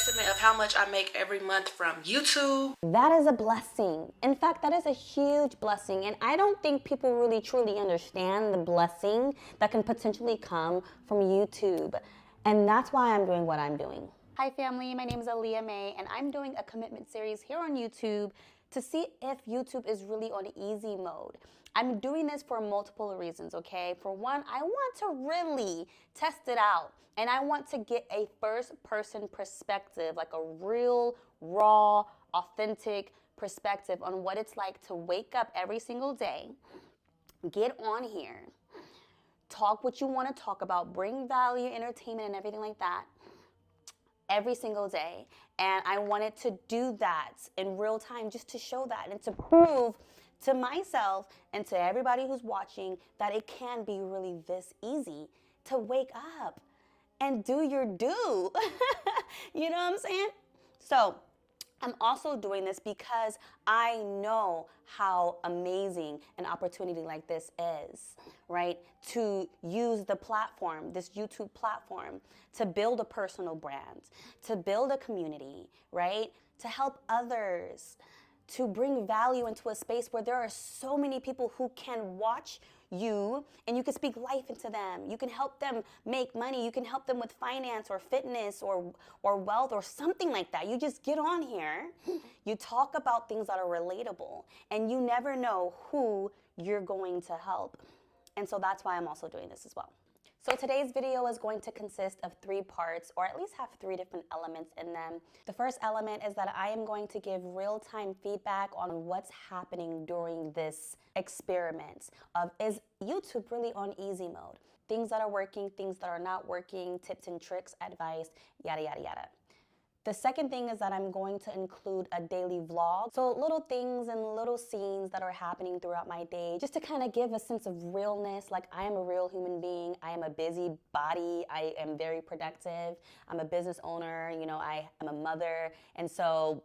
estimate of how much I make every month from YouTube. That is a blessing. In fact, that is a huge blessing. And I don't think people really truly understand the blessing that can potentially come from YouTube. And that's why I'm doing what I'm doing. Hi family, my name is Aaliyah May and I'm doing a commitment series here on YouTube to see if YouTube is really on easy mode. I'm doing this for multiple reasons, okay? For one, I want to really test it out and I want to get a first-person perspective, like a real, raw, authentic perspective on what it's like to wake up every single day, get on here, talk what you want to talk about, bring value, entertainment, and everything like that every single day. And I wanted to do that in real time just to show that and to prove to myself and to everybody who's watching that it can be really this easy to wake up and do your due. You know what I'm saying? So I'm also doing this because I know how amazing an opportunity like this is, right? To use the platform, this YouTube platform, to build a personal brand, to build a community, right? To help others, to bring value into a space where there are so many people who can watch you and you can speak life into them. You can help them make money. You can help them with finance or fitness or wealth or something like that. You just get on here, you talk about things that are relatable, and you never know who you're going to help. And so that's why I'm also doing this as well. So today's video is going to consist of 3 parts, or at least have 3 different elements in them. The first element is that I am going to give real-time feedback on what's happening during this experiment of, is YouTube really on easy mode? Things that are working, things that are not working, tips and tricks, advice, yada, yada, yada. The second thing is that I'm going to include a daily vlog. So little things and little scenes that are happening throughout my day, just to kind of give a sense of realness, like I am a real human being. I am a busy body. I am very productive. I'm a business owner. You know, I am a mother. And so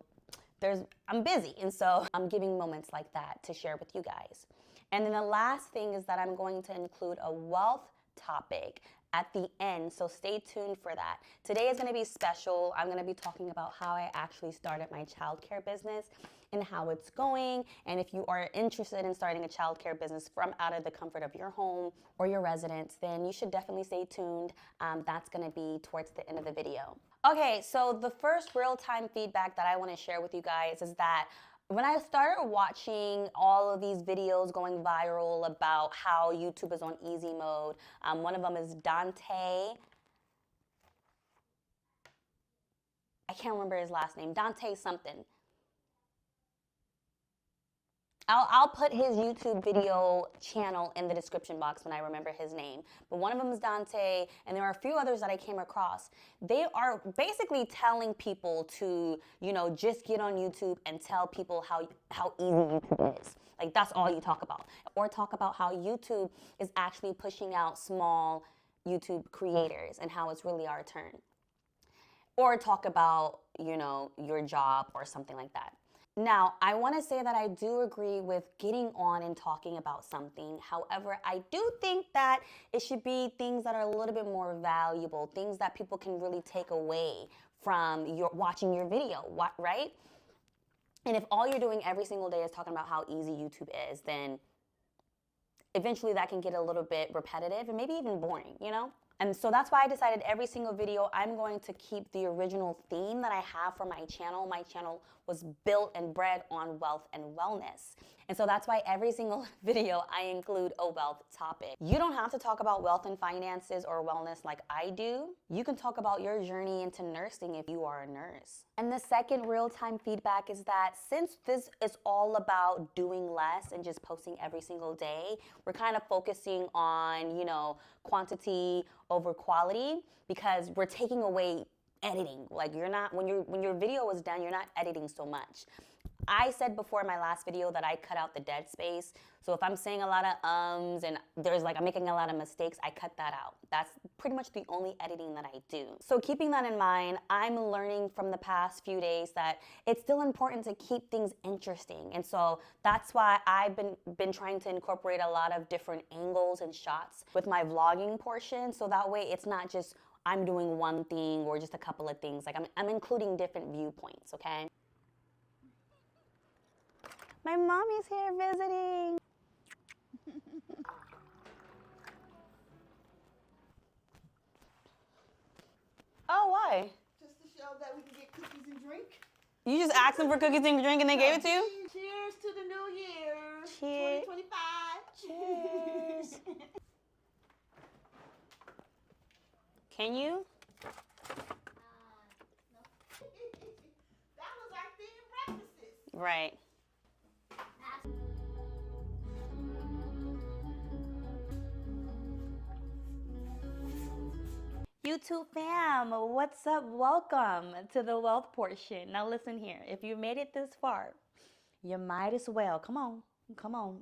I'm busy. And so I'm giving moments like that to share with you guys. And then the last thing is that I'm going to include a wealth topic at the end, so stay tuned for that. Today is going to be special. I'm going to be talking about how I actually started my childcare business and how it's going. And if you are interested in starting a childcare business from out of the comfort of your home or your residence, then you should definitely stay tuned. That's going to be towards the end of the video. Okay, so the first real-time feedback that I want to share with you guys is that when I started watching all of these videos going viral about how YouTube is on easy mode, one of them is Dante. I can't remember his last name. Dante something. I'll put his YouTube video channel in the description box when I remember his name. But one of them is Dante, and there are a few others that I came across. They are basically telling people to, you know, just get on YouTube and tell people how easy YouTube is. Like, that's all you talk about. Or talk about how YouTube is actually pushing out small YouTube creators and how it's really our turn. Or talk about, you know, your job or something like that. Now, I want to say that I do agree with getting on and talking about something. However, I do think that it should be things that are a little bit more valuable, things that people can really take away from watching your video, right? And if all you're doing every single day is talking about how easy YouTube is, then eventually that can get a little bit repetitive and maybe even boring, you know? And so that's why I decided every single video I'm going to keep the original theme that I have for my channel. My channel was built and bred on wealth and wellness. And so that's why every single video I include a wealth topic. You don't have to talk about wealth and finances or wellness like I do. You can talk about your journey into nursing if you are a nurse. And the second real-time feedback is that since this is all about doing less and just posting every single day, we're kind of focusing on, you know, quantity over quality because we're taking away editing. Like, you're not, when your video is done, you're not editing so much. I said before in my last video that I cut out the dead space. So if I'm saying a lot of ums and I'm making a lot of mistakes, I cut that out. That's pretty much the only editing that I do. So keeping that in mind, I'm learning from the past few days that it's still important to keep things interesting. And so that's why I've been trying to incorporate a lot of different angles and shots with my vlogging portion. So that way it's not just I'm doing one thing or just a couple of things. Like I'm including different viewpoints, okay? My mommy's here visiting. Oh, why? Just to show that we can get cookies and drink. You just asked them for cookies and drink and they gave it to you? Cheers to the new year. Cheers. 2025. Cheers. Can you? That was our theme breakfasts. Right. YouTube fam, what's up? Welcome to the wealth portion. Now listen here, if you made it this far, you might as well, come on,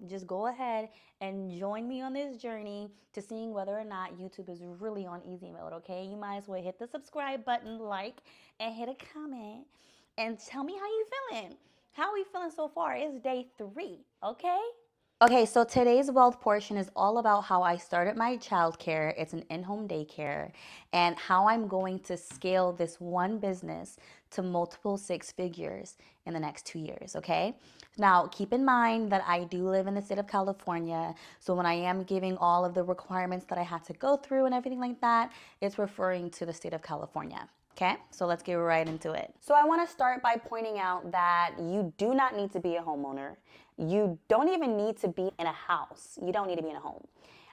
just go ahead and join me on this journey to seeing whether or not YouTube is really on easy mode, okay? You might as well hit the subscribe button, like, and hit a comment, and tell me how you feeling. How are you feeling so far? It's day 3, okay? Okay, so today's wealth portion is all about how I started my childcare. It's an in-home daycare, and how I'm going to scale this one business to multiple 6 figures in the next 2 years, okay? Now, keep in mind that I do live in the state of California, so when I am giving all of the requirements that I had to go through and everything like that, it's referring to the state of California. Okay, so let's get right into it. So I want to start by pointing out that you do not need to be a homeowner. You don't even need to be in a house. You don't need to be in a home.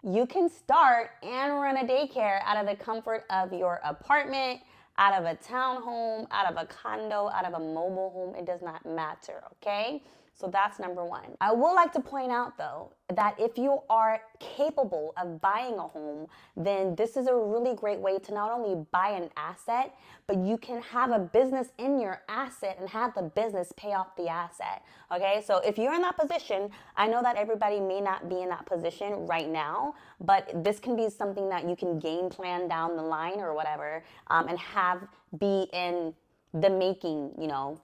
You can start and run a daycare out of the comfort of your apartment, out of a townhome, out of a condo, out of a mobile home. It does not matter, okay? So that's number 1. I would like to point out though that if you are capable of buying a home, then this is a really great way to not only buy an asset, but you can have a business in your asset and have the business pay off the asset. Okay, so if you're in that position, I know that everybody may not be in that position right now, but this can be something that you can game plan down the line or whatever, and have be in the making,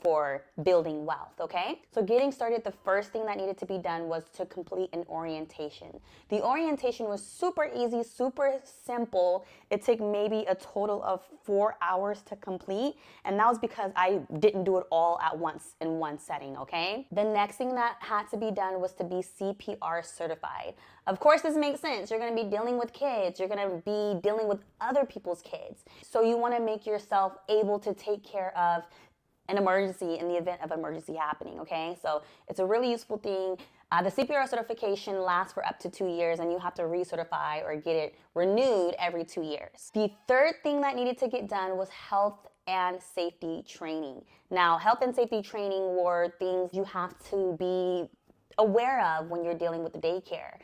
for building wealth, okay? So getting started, the first thing that needed to be done was to complete an orientation. The orientation was super easy, super simple. It took maybe a total of 4 hours to complete, and that was because I didn't do it all at once in one setting, okay? The next thing that had to be done was to be CPR certified. Of course, this makes sense. You're gonna be dealing with kids. You're gonna be dealing with other people's kids. So you wanna make yourself able to take care of an emergency in the event of emergency happening, okay? So it's a really useful thing. The CPR certification lasts for up to 2 years, and you have to recertify or get it renewed every 2 years. The third thing that needed to get done was health and safety training. Now, health and safety training were things you have to be aware of when you're dealing with the daycare.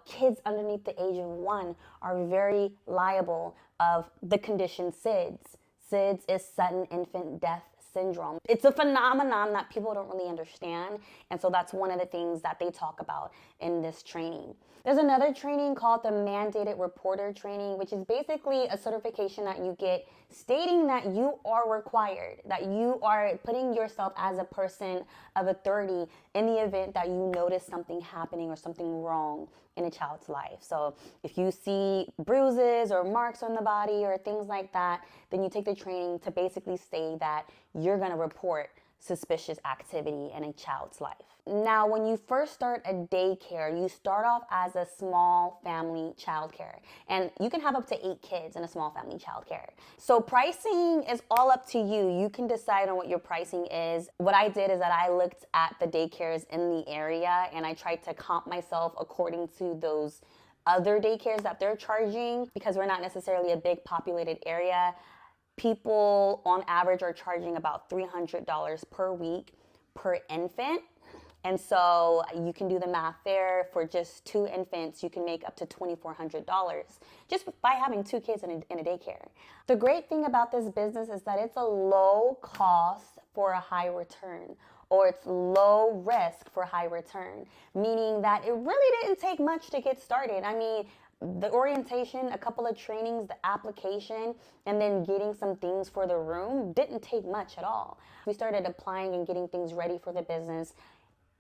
Kids underneath the age of 1 are very liable of the condition SIDS. SIDS is sudden infant death syndrome. It's a phenomenon that people don't really understand, and so that's one of the things that they talk about in this training. There's another training called the Mandated Reporter Training, which is basically a certification that you get stating that you are required, that you are putting yourself as a person of authority in the event that you notice something happening or something wrong in a child's life. So if you see bruises or marks on the body or things like that, then you take the training to basically say that you're going to report suspicious activity in a child's life. Now, when you first start a daycare, you start off as a small family childcare, and you can have up to 8 kids in a small family childcare. So pricing is all up to you. You can decide on what your pricing is. What I did is that I looked at the daycares in the area, and I tried to comp myself according to those other daycares that they're charging, because we're not necessarily a big populated area. People on average are charging about $300 per week per infant. And so you can do the math there. For just 2 infants, you can make up to $2,400 just by having 2 kids in a daycare. The great thing about this business is that it's a low cost for a high return, or it's low risk for high return, meaning that it really didn't take much to get started. I mean, the orientation, a couple of trainings, the application, and then getting some things for the room didn't take much at all. We started applying and getting things ready for the business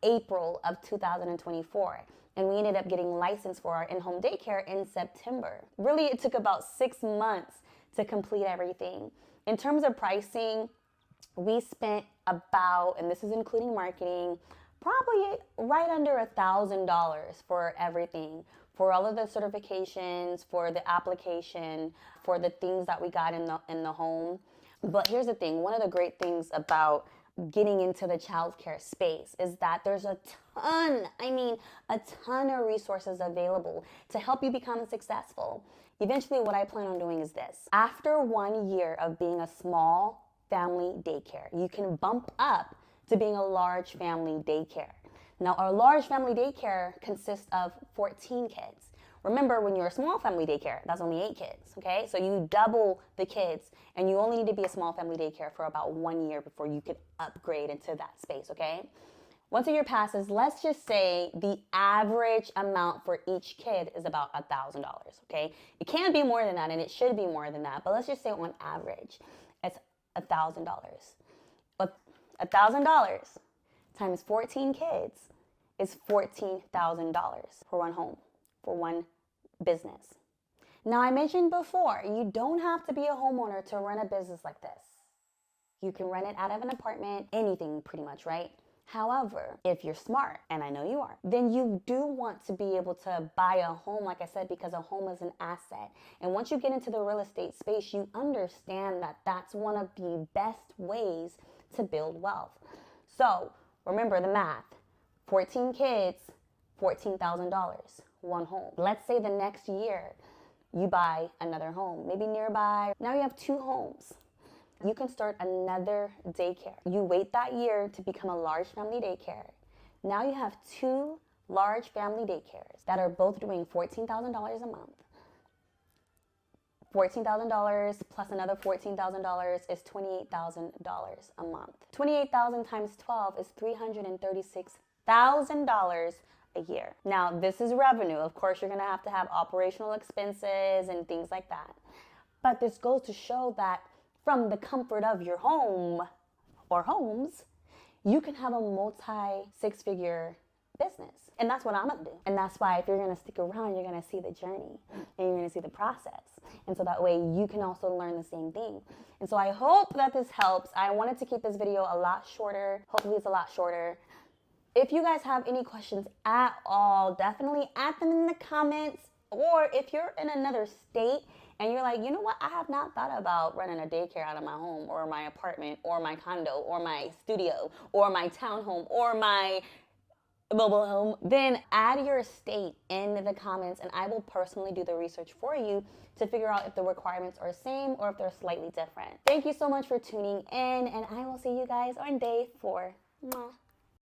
April of 2024. And we ended up getting licensed for our in-home daycare in September. Really, it took about 6 months to complete everything. In terms of pricing, we spent about, and this is including marketing, probably right under $1,000 for everything, for all of the certifications, for the application, for the things that we got in the home. But here's the thing, one of the great things about getting into the childcare space is that there's a ton of resources available to help you become successful. Eventually, what I plan on doing is this. After 1 year of being a small family daycare, you can bump up to being a large family daycare. Now, our large family daycare consists of 14 kids. Remember, when you're a small family daycare, that's only 8 kids, okay? So you double the kids, and you only need to be a small family daycare for about 1 year before you could upgrade into that space, okay? Once a year passes, let's just say the average amount for each kid is about $1,000, okay? It can be more than that, and it should be more than that, but let's just say on average, it's $1,000. $1,000 times 14 kids is $14,000 for one home, for one business. Now, I mentioned before, you don't have to be a homeowner to run a business like this. You can run it out of an apartment, anything pretty much, right? However, if you're smart, and I know you are, then you do want to be able to buy a home, like I said, because a home is an asset. And once you get into the real estate space, you understand that that's one of the best ways to build wealth. So remember the math, 14 kids, $14,000, one home. Let's say the next year you buy another home, maybe nearby. Now you have 2 homes. You can start another daycare. You wait that year to become a large family daycare. Now you have 2 large family daycares that are both doing $14,000 a month. $14,000 plus another $14,000 is $28,000 a month. 28,000 times 12 is $336,000 a year. Now, this is revenue. Of course, you're going to have operational expenses and things like that. But this goes to show that from the comfort of your home or homes, you can have a multi-6-figure business. And that's what I'm going to do. And that's why if you're going to stick around, you're going to see the journey and you're going to see the process. And so that way you can also learn the same thing. And so I hope that this helps. I wanted to keep this video a lot shorter. Hopefully it's a lot shorter. If you guys have any questions at all, definitely add them in the comments. Or if you're in another state and you're like, you know what, I have not thought about running a daycare out of my home or my apartment or my condo or my studio or my townhome or my mobile home, then add your state in the comments and I will personally do the research for you to figure out if the requirements are the same or if they're slightly different. Thank you so much for tuning in, and I will see you guys on day 4. Mwah.